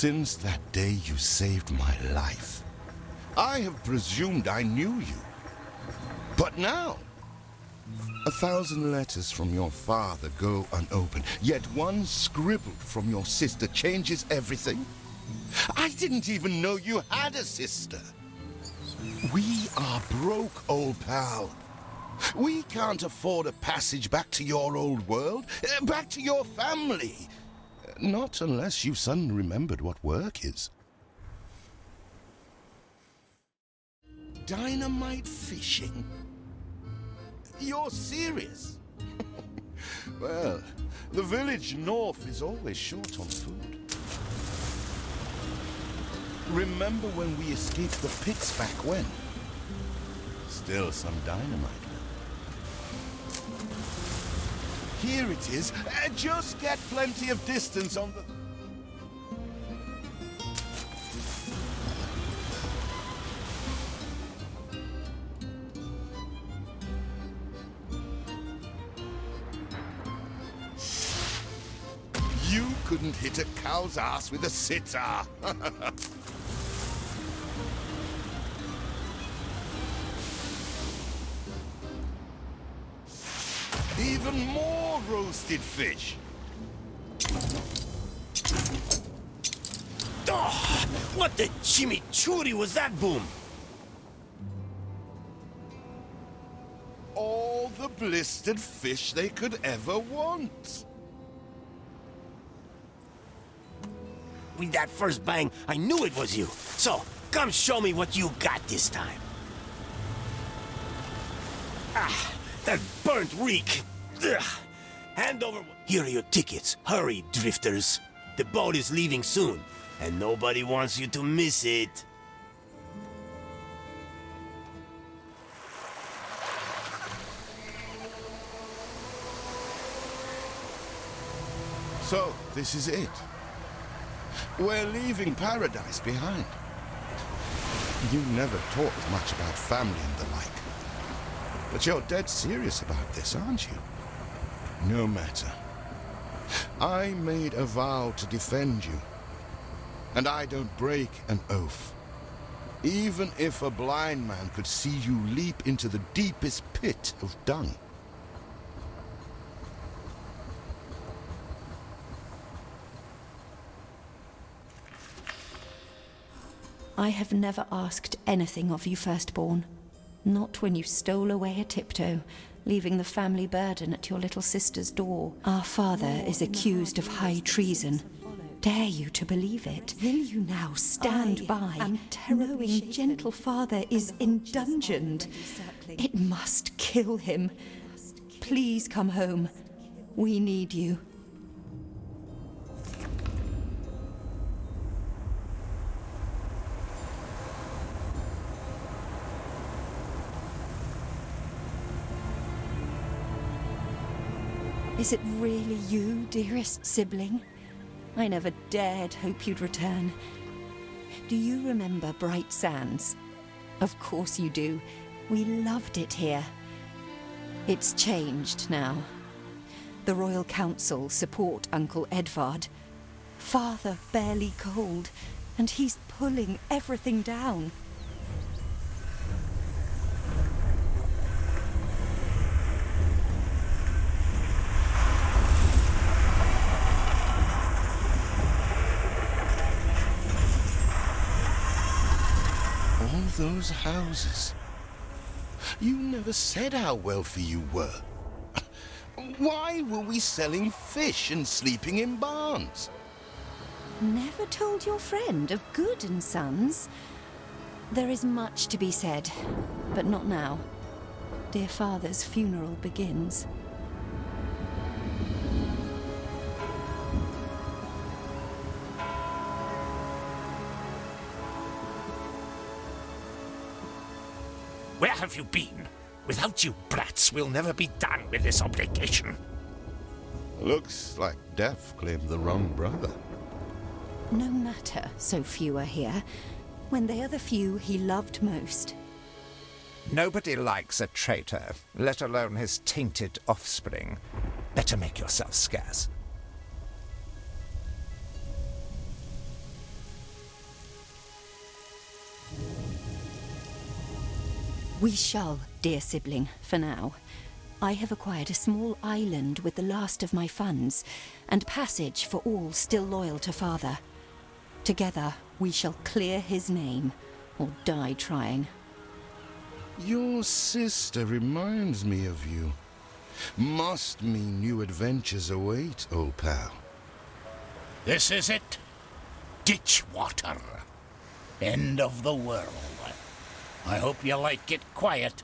Since that day you saved my life, I have presumed I knew you. But now, 1,000 letters from your father go unopened, yet one scribbled from your sister changes everything. I didn't even know you had a sister. We are broke, old pal. We can't afford a passage back to your old world, back to your family. Not unless you suddenly remembered what work is. Dynamite fishing? You're serious? Well, the village north is always short on food. Remember when we escaped the pits back when? Still some dynamite left. Here it is. Just get plenty of distance on the... You couldn't hit a cow's ass with a sitar. Even more roasted fish. Oh, what the chimichurri was that, Boom? All the blistered fish they could ever want. With that first bang, I knew it was you. So, come show me what you got this time. Ah, that burnt reek. Ugh. Hand over... Here are your tickets. Hurry, drifters. The boat is leaving soon, and nobody wants you to miss it. So, this is it. We're leaving paradise behind. You never talked much about family and the like. But you're dead serious about this, aren't you? No matter. I made a vow to defend you. And I don't break an oath. Even if a blind man could see you leap into the deepest pit of dung. I have never asked anything of you, firstborn. Not when you stole away a tiptoe, leaving the family burden at your little sister's door. Our father is accused of high treason. Dare you to believe it? Will you now stand by, knowing gentle father is indungeoned? It must kill him. Please come home. We need you. Is it really you, dearest sibling? I never dared hope you'd return. Do you remember Bright Sands? Of course you do. We loved it here. It's changed now. The Royal Council support Uncle Edvard. Father barely cold, and he's pulling everything down. Those houses. You never said how wealthy you were. Why were we selling fish and sleeping in barns? Never told your friend of Good and Sons? There is much to be said, but not now. Dear father's funeral begins. Where have you been? Without you brats, we'll never be done with this obligation. Looks like Death claimed the wrong brother. No matter, so few are here, when they are the few he loved most. Nobody likes a traitor, let alone his tainted offspring. Better make yourself scarce. We shall, dear sibling, for now. I have acquired a small island with the last of my funds, and passage for all still loyal to father. Together, we shall clear his name, or die trying. Your sister reminds me of you. Must mean new adventures await, old pal. This is it. Ditch water. End of the world. I hope you like it quiet.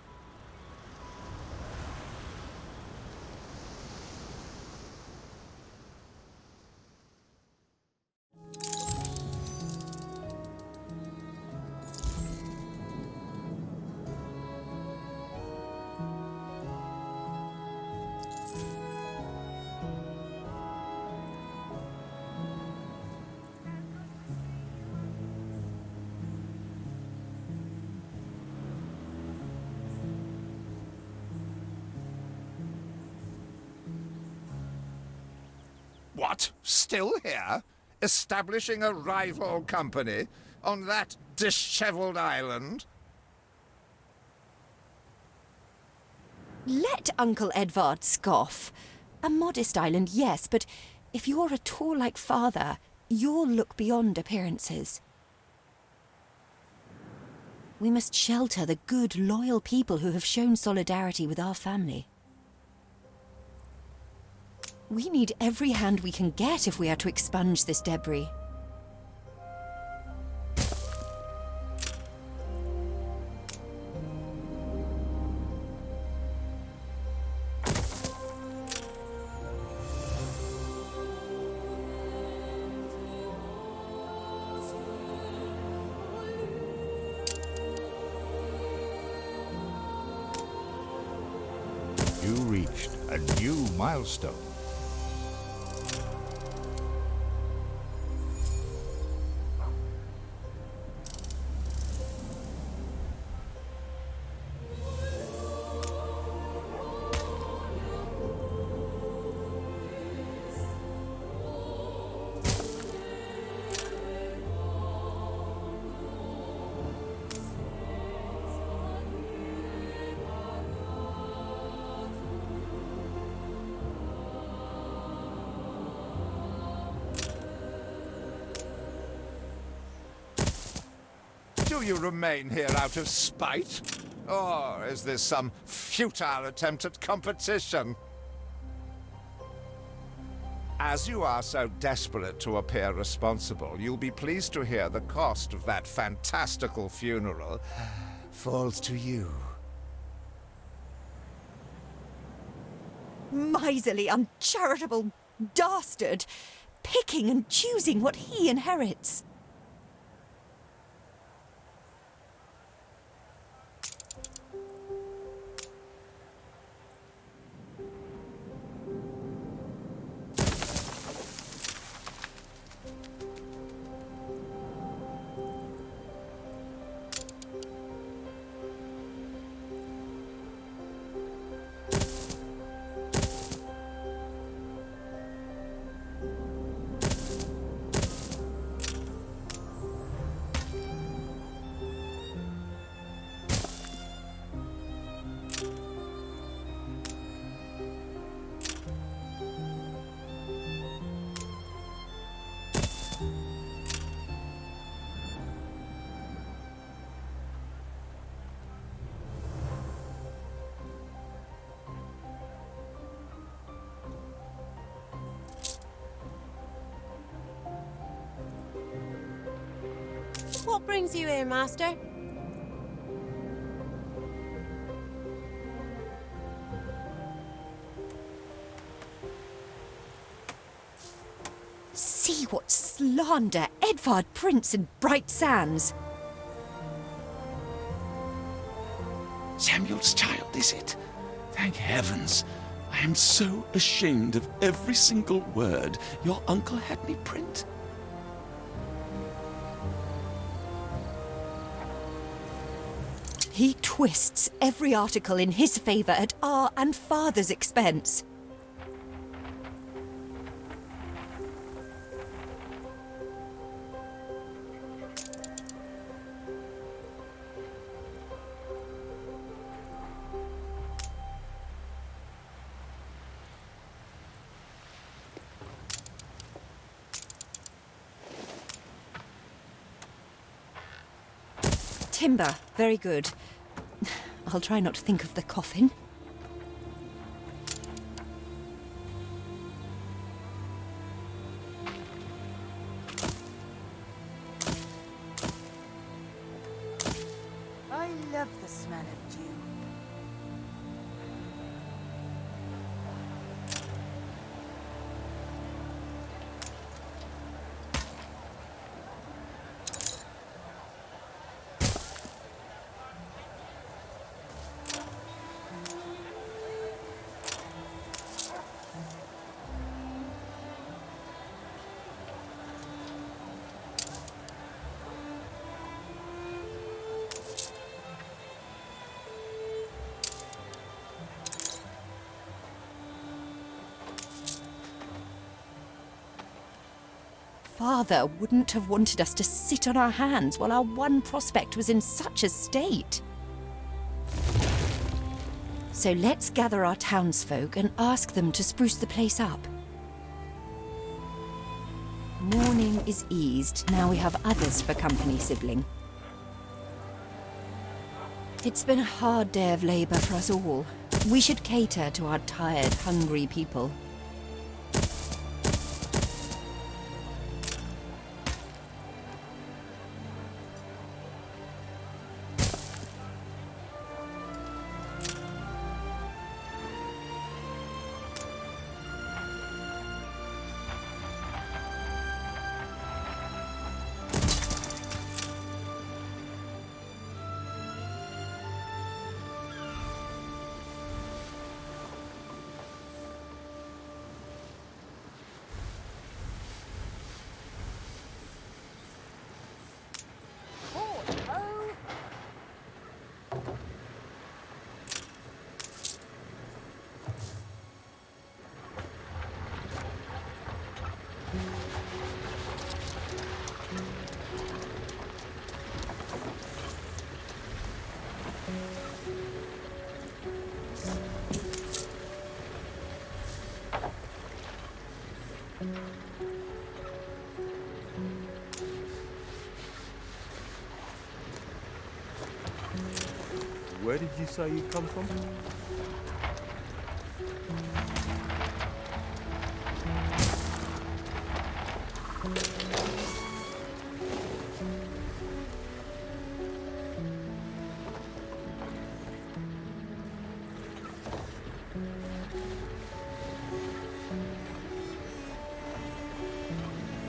What? Still here? Establishing a rival company on that disheveled island? Let Uncle Edvard scoff. A modest island, yes, but if you're at all like father, you'll look beyond appearances. We must shelter the good, loyal people who have shown solidarity with our family. We need every hand we can get if we are to expunge this debris. You reached a new milestone. Do you remain here out of spite? Or is this some futile attempt at competition? As you are so desperate to appear responsible, you'll be pleased to hear the cost of that fantastical funeral falls to you. Miserly, uncharitable dastard! Picking and choosing what he inherits. What brings you here, Master? See what slander Edvard prints in bright sands. Samuel's child, is it? Thank heavens. I am so ashamed of every single word your uncle had me print. He twists every article in his favour at our and father's expense. Timber. Very good. I'll try not to think of the coffin. I love the smell of dew. Father wouldn't have wanted us to sit on our hands while our one prospect was in such a state. So let's gather our townsfolk and ask them to spruce the place up. Mourning is eased, now we have others for company, sibling. It's been a hard day of labour for us all. We should cater to our tired, hungry people. Where did you say you come from?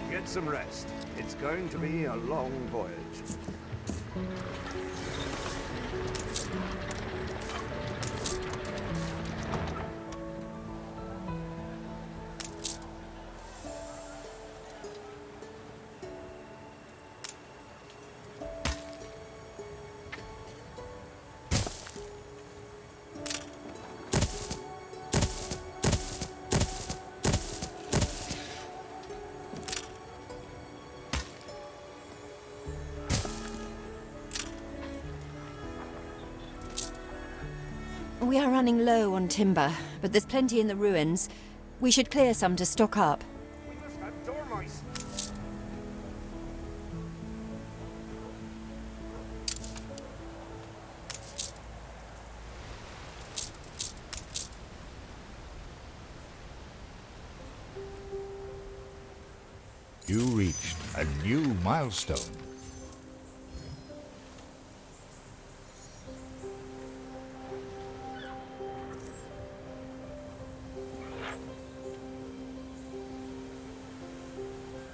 Get some rest. It's going to be a long voyage. We are running low on timber, but there's plenty in the ruins. We should clear some to stock up. We must have dormice. You reached a new milestone.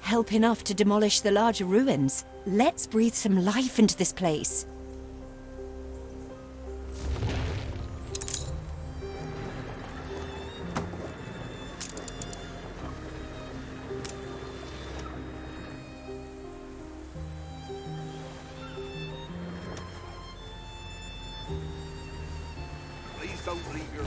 Help enough to demolish the larger ruins. Let's breathe some life into this place. Please don't leave your...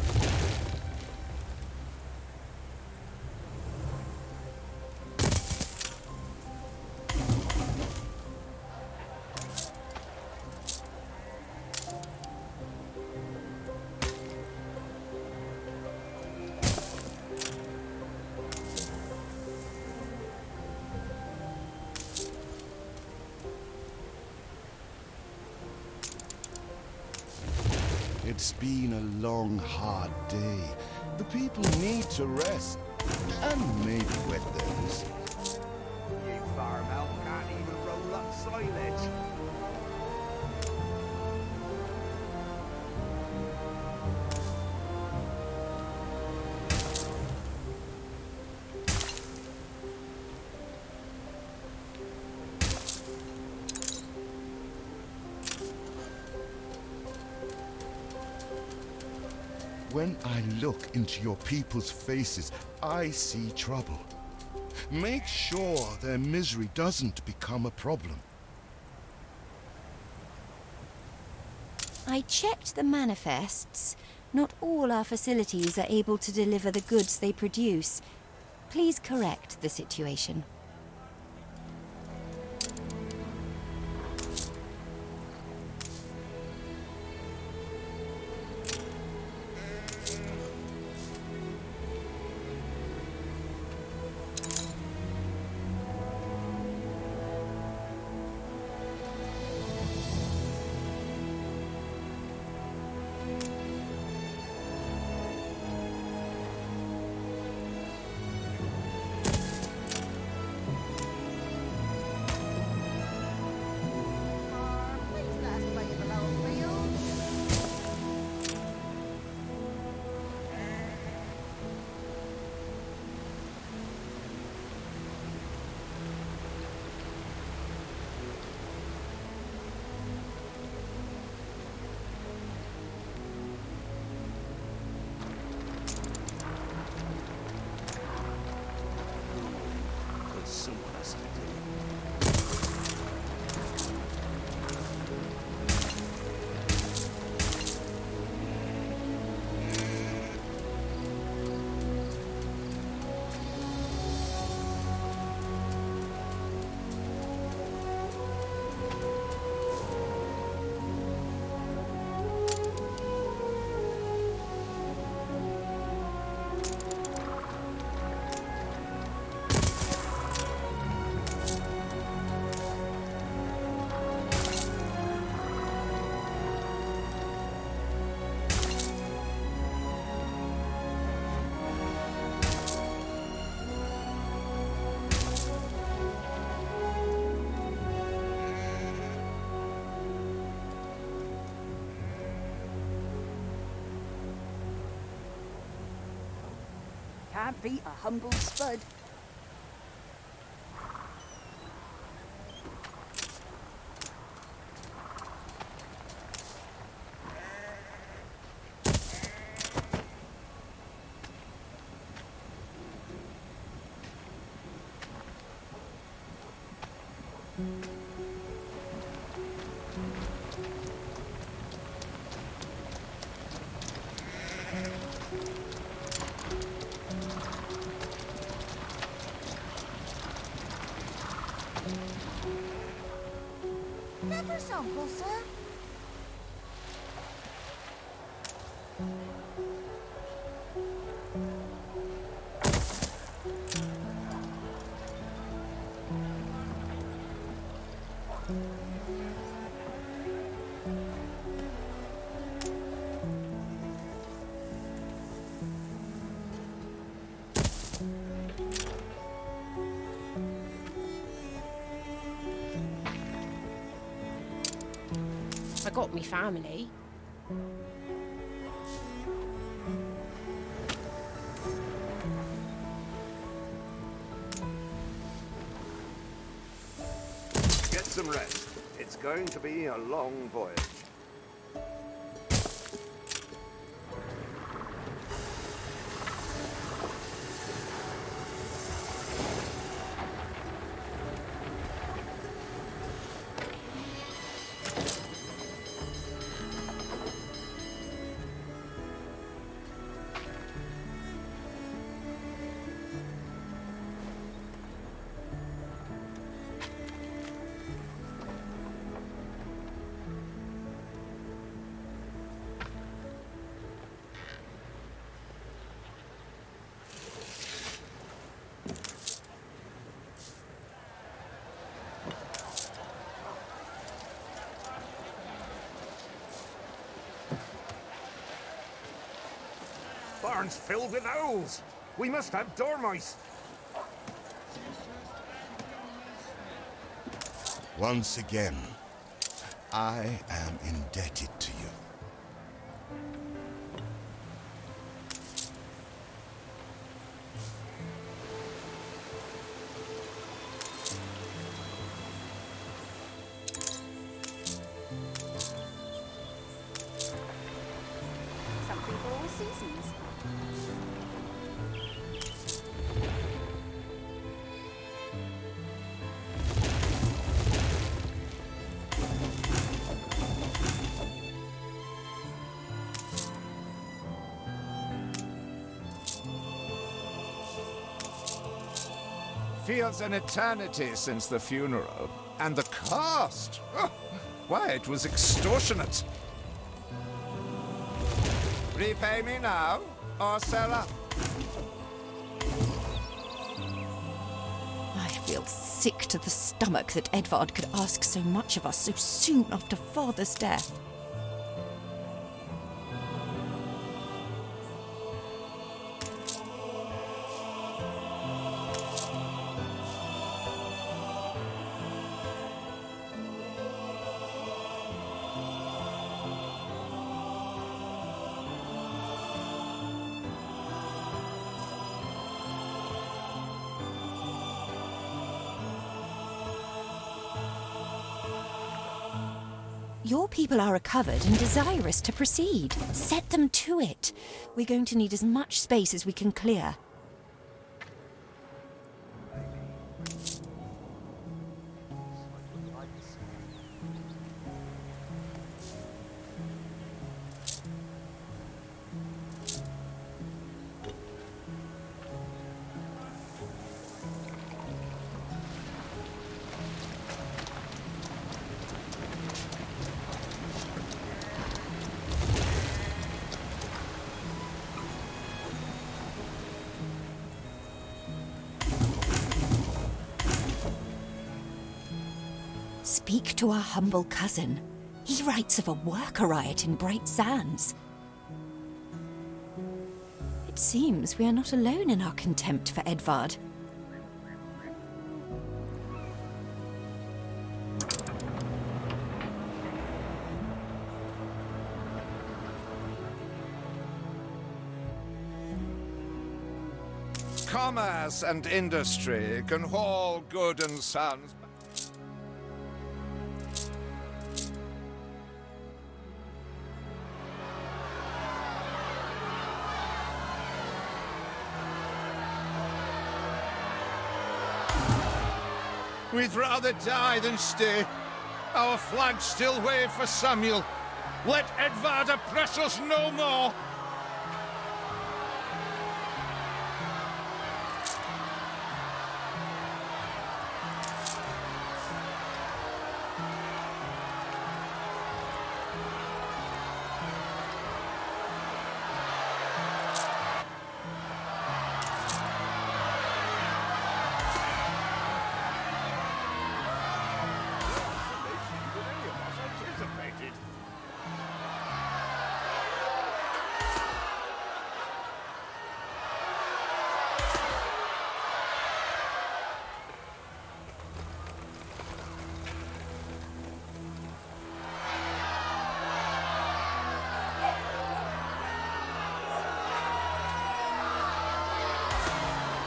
It's been a long, hard day. The people need to rest. And maybe wet their whistles. You farm elf can't even roll up silage. When I look into your people's faces, I see trouble. Make sure their misery doesn't become a problem. I checked the manifests. Not all our facilities are able to deliver the goods they produce. Please correct the situation. Please let us play in the little field. There's someone has to do. Can't beat a humble spud. Never sample, sir. I got me family. Get some rest. It's going to be a long voyage. Barn's filled with owls. We must have dormice. Once again, I am indebted to you. Something for all seasons. Feels an eternity since the funeral. And the cost! Oh, why, it was extortionate. Repay me now, or sell up. I feel sick to the stomach that Edvard could ask so much of us so soon after Father's death. Your people are recovered and desirous to proceed. Set them to it. We're going to need as much space as we can clear. Speak to our humble cousin. He writes of a worker riot in Bright Sands. It seems we are not alone in our contempt for Edvard. Commerce and industry can haul good and sons. We'd rather die than stay. Our flags still wave for Samuel. Let Edvard oppress us no more.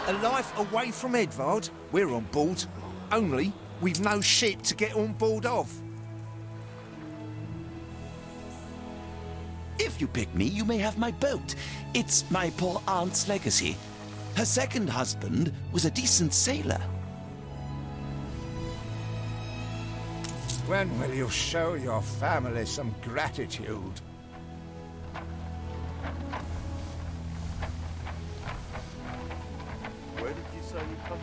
A life away from Edvard? We're on board. Only, we've no ship to get on board of. If you pick me, you may have my boat. It's my poor aunt's legacy. Her second husband was a decent sailor. When will you show your family some gratitude? Where did you say you come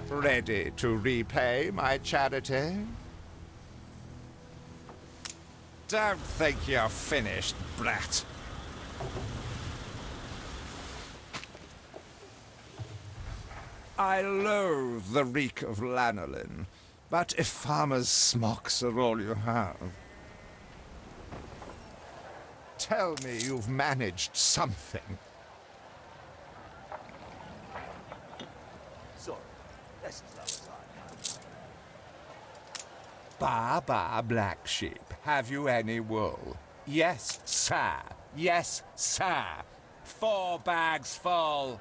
from? Ready to repay my charity? Don't think you're finished, brat. I loathe the reek of lanolin, but if farmers' smocks are all you have, tell me you've managed something. Ba, ba, black sheep, have you any wool? Yes, sir. Yes, sir. 4 bags full.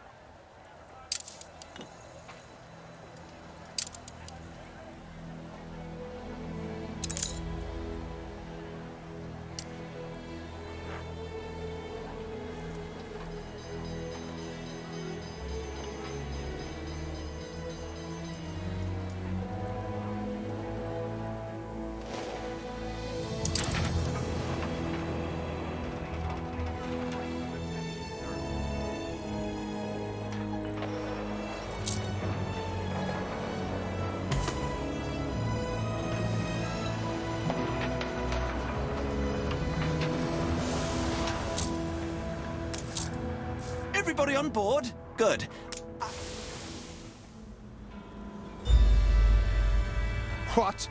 Everybody on board? Good. What?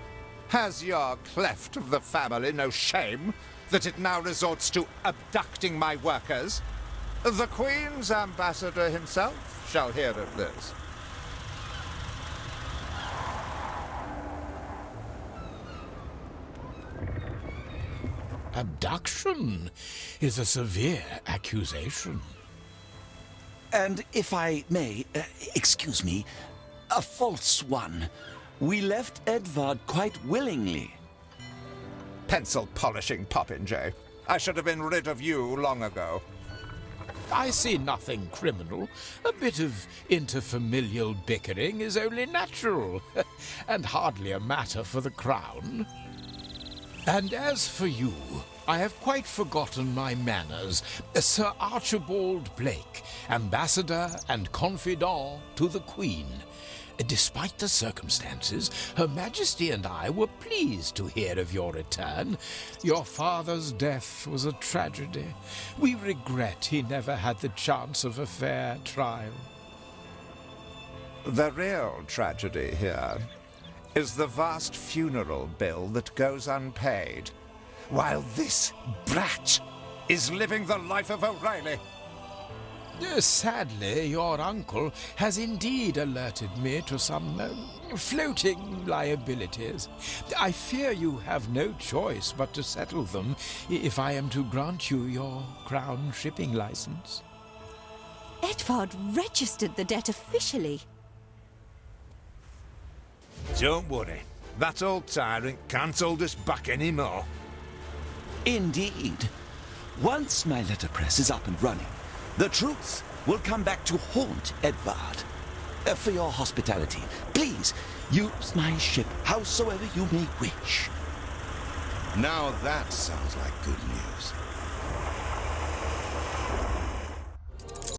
Has your cleft of the family no shame that it now resorts to abducting my workers? The Queen's ambassador himself shall hear of this. Abduction is a severe accusation. And if I may, excuse me, a false one. We left Edvard quite willingly. Pencil polishing popinjay. I should have been rid of you long ago. I see nothing criminal. A bit of interfamilial bickering is only natural, and hardly a matter for the crown. And as for you, I have quite forgotten my manners. Sir Archibald Blake, ambassador and confidant to the Queen. Despite the circumstances, Her Majesty and I were pleased to hear of your return. Your father's death was a tragedy. We regret he never had the chance of a fair trial. The real tragedy here is the vast funeral bill that goes unpaid, while this brat is living the life of O'Reilly. Sadly, your uncle has indeed alerted me to some floating liabilities. I fear you have no choice but to settle them if I am to grant you your crown shipping license. Edvard registered the debt officially. Don't worry. That old tyrant can't hold us back anymore. Indeed. Once my letterpress is up and running, the truth will come back to haunt Edvard. For your hospitality, please use my ship howsoever you may wish. Now that sounds like good news.